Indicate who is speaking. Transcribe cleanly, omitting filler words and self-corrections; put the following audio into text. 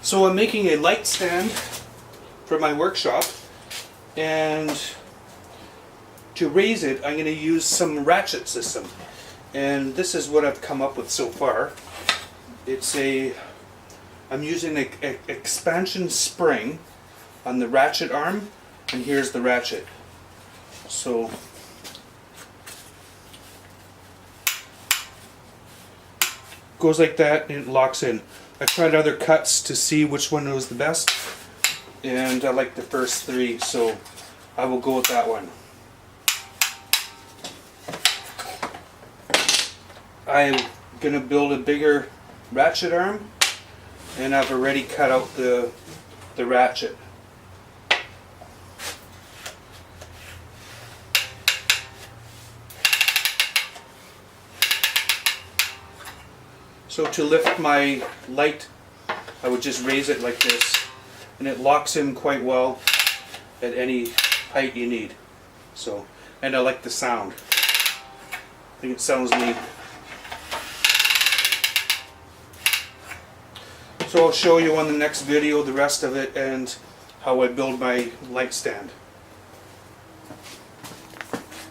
Speaker 1: So I'm making a light stand for my workshop, and to raise it I'm going to use some ratchet system, and this is what I've come up with so far. I'm using an expansion spring on the ratchet arm, and here's the ratchet. So goes like that and it locks in. I tried other cuts to see which one was the best, and I like the first three, so I will go with that one. I'm going to build a bigger ratchet arm, and I've already cut out the ratchet. So to lift my light, I would just raise it like this, and it locks in quite well at any height you need. So, and I like the sound. I think it sounds neat. So I'll show you on the next video the rest of it and how I build my light stand.